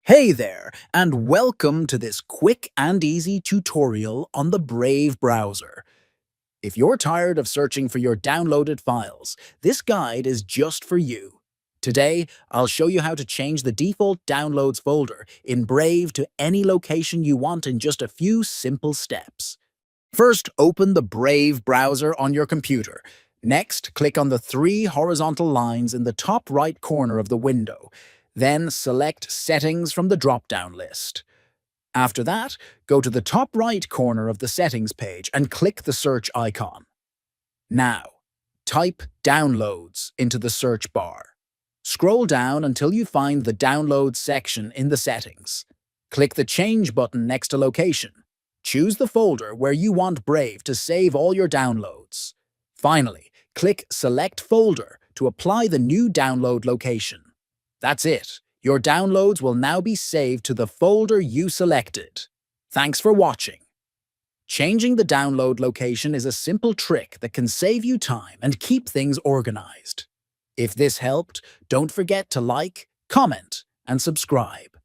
Hey there, and welcome to this quick and easy tutorial on the Brave browser. If you're tired of searching for your downloaded files, this guide is just for you. Today, I'll show you how to change the default Downloads folder in Brave to any location you want in just a few simple steps. First, open the Brave browser on your computer. Next, click on the three horizontal lines in the top right corner of the window. Then select Settings from the drop-down list. After that, go to the top right corner of the Settings page and click the search icon. Now, type Downloads into the search bar. Scroll down until you find the Downloads section in the settings. Click the Change button next to Location. Choose the folder where you want Brave to save all your downloads. Finally, click Select Folder to apply the new download location. That's it. Your downloads will now be saved to the folder you selected. Thanks for watching. Changing the download location is a simple trick that can save you time and keep things organized. If this helped, don't forget to like, comment, and subscribe.